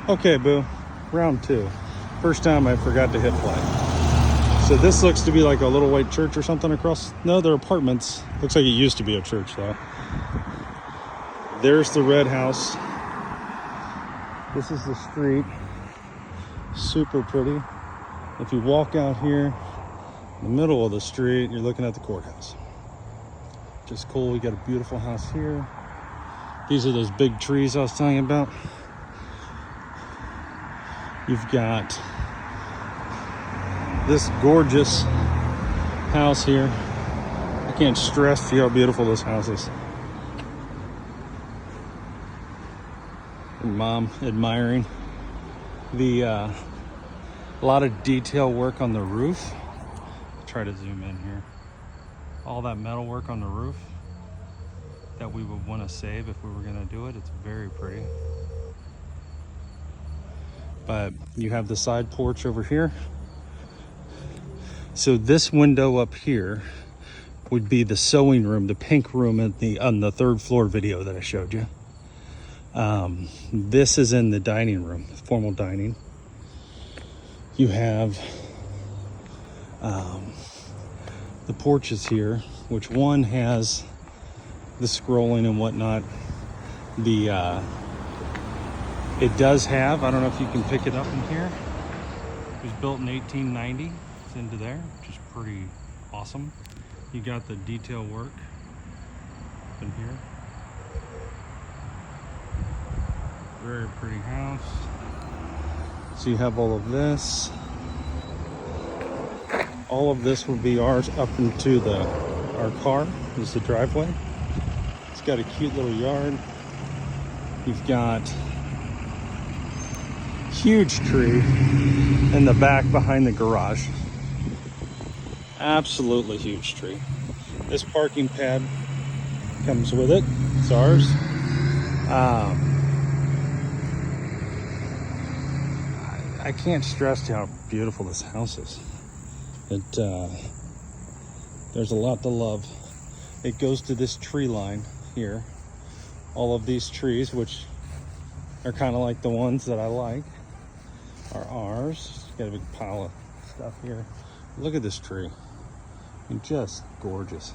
Okay, boo. Round two. First time I forgot to hit play. So this looks to be like a little white church or something across. No, they're apartments. Looks like it used to be a church though. There's the red house. This is the street. Super pretty. If you walk out here in the middle of the street, you're looking at the courthouse. Just cool. We got a beautiful house here. These are those big trees I was telling you about. You've got this gorgeous house here. I can't stress to you how beautiful this house is. And Mom admiring the a lot of detail work on the roof. Try to zoom in here. All that metal work on the roof that we would want to save if we were going to do it. It's very pretty. But you have the side porch over here. So this window up here would be the sewing room, the pink room on the third floor video that I showed you. This is in the dining room, formal dining. You have the porches here, which one has the scrolling and whatnot. It does have, I don't know if you can pick it up in here. It was built in 1890. It's into there, which is pretty awesome. You got the detail work in here. Very pretty house. So you have all of this. All of this would be ours up into our car. This is the driveway. It's got a cute little yard. You've got huge tree in the back behind the garage. Absolutely huge tree. This parking pad comes with it. It's ours. I can't stress how beautiful this house is. There's a lot to love. It goes to this tree line here. All of these trees, which are kind of like the ones that I like, are ours. Got a big pile of stuff here. Look at this tree. I mean, just gorgeous.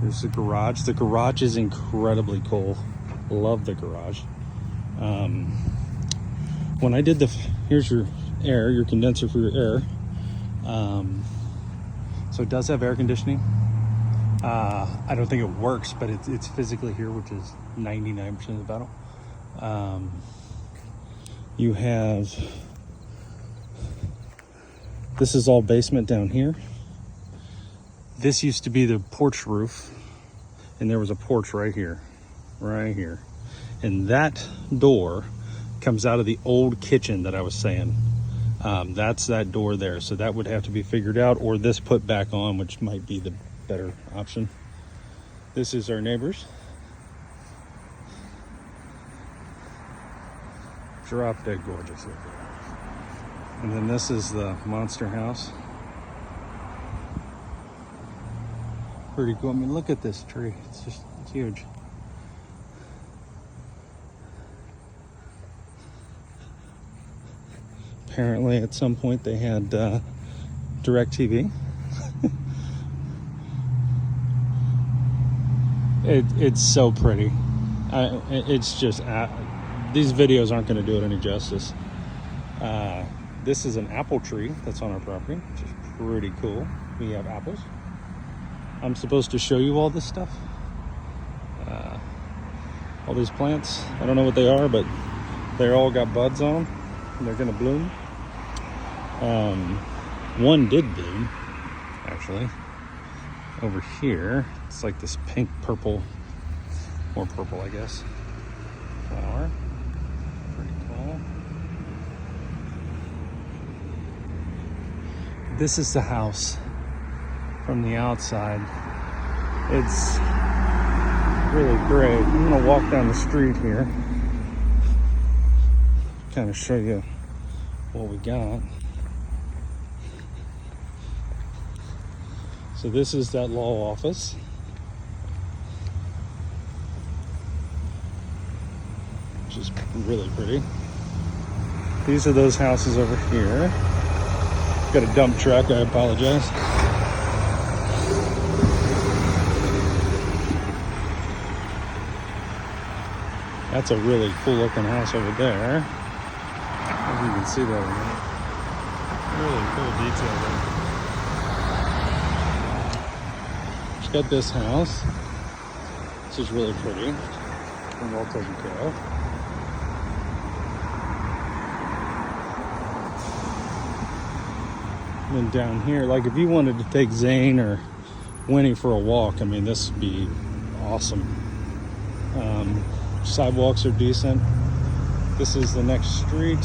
There's the garage. The garage is incredibly cool. Love the garage. When I did here's your air, your condenser for your air. So it does have air conditioning. I don't think it works, but it's physically here, which is 99% of the battle. You have, this is all basement down here. This used to be the porch roof, and there was a porch right here. And that door comes out of the old kitchen that I was saying. That's that door there. So that would have to be figured out, or this put back on, which might be the better option. This is our neighbors. Drop dead gorgeous. And then this is the monster house. Pretty cool. I mean, look at this tree. It's huge. Apparently at some point they had DirecTV. It's so pretty. It's just these videos aren't going to do it any justice. This is an apple tree that's on our property, which is pretty cool. We have apples. I'm supposed to show you all this stuff. All these plants. I don't know what they are, but they're all got buds on them. And they're going to bloom. One did bloom, actually. Over here, it's like this pink purple, more purple, I guess, flower. Pretty cool. This is the house from the outside. It's really great. I'm gonna walk down the street here, kind of show you what we got. So this is that law office. is really pretty. These are those houses over here. Got a dump truck, I apologize. That's a really cool looking house over there. I don't know if you can see that or not. Really cool detail there. Just got this house. This is really pretty and well taken care of. And then down here, like if you wanted to take Zane or Winnie for a walk, I mean, this would be awesome. Sidewalks are decent. This is the next street.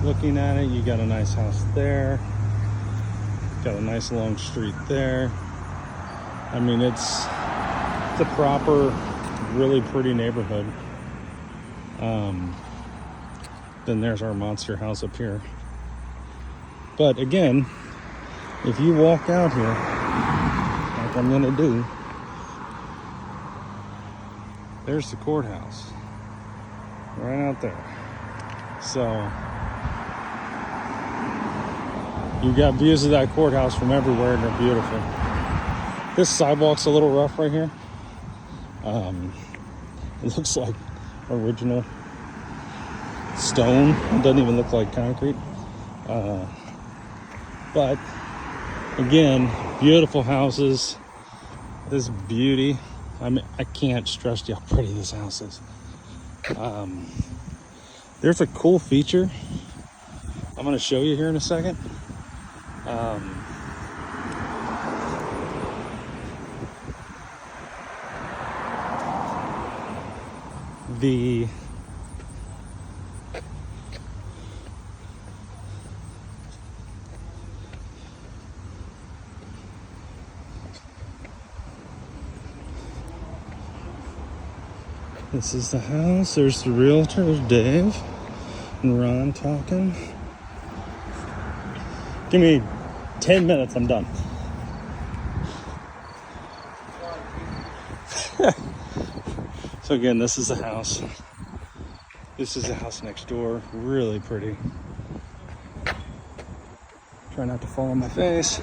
Looking at it, you got a nice house there. Got a nice long street there. I mean, it's a proper, really pretty neighborhood. Then there's our monster house up here. But again, if you walk out here, like I'm gonna do, there's the courthouse right out there. So you got views of that courthouse from everywhere, and they're beautiful. This sidewalk's a little rough right here. It looks like original stone. It doesn't even look like concrete. But again, beautiful houses. This beauty. I mean, I can't stress you how pretty this house is. There's a cool feature I'm going to show you here in a second. This is the house. There's the realtor. There's Dave and Ron talking. Give me 10 minutes. I'm done. So again, this is the house. This is the house next door. Really pretty. Try not to fall on my face.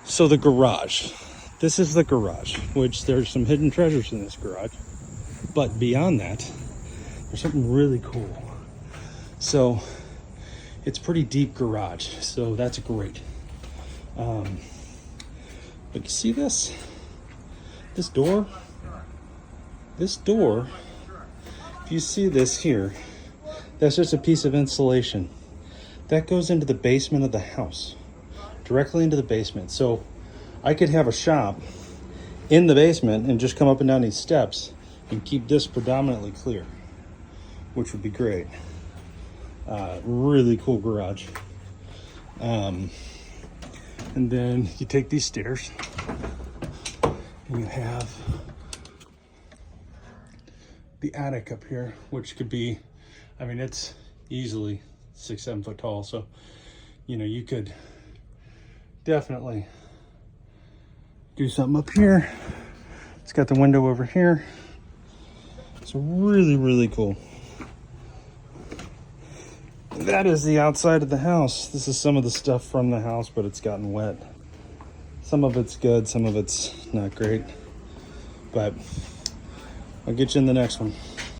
So the garage. This is the garage, which there's some hidden treasures in this garage. But beyond that, there's something really cool. So it's pretty deep garage, so that's great. But you see this? This door, if you see this here, that's just a piece of insulation. That goes into the basement of the house, directly into the basement. So I could have a shop in the basement and just come up and down these steps and keep this predominantly clear, which would be great. Really cool garage. And then you take these stairs and you have the attic up here, which could be, I mean, it's easily 6-7 foot tall. So, you know, you could definitely do something up here. It's got the window over here. It's really, really cool. That is the outside of the house. This is some of the stuff from the house, but it's gotten wet. Some of it's good, some of it's not great. But I'll get you in the next one.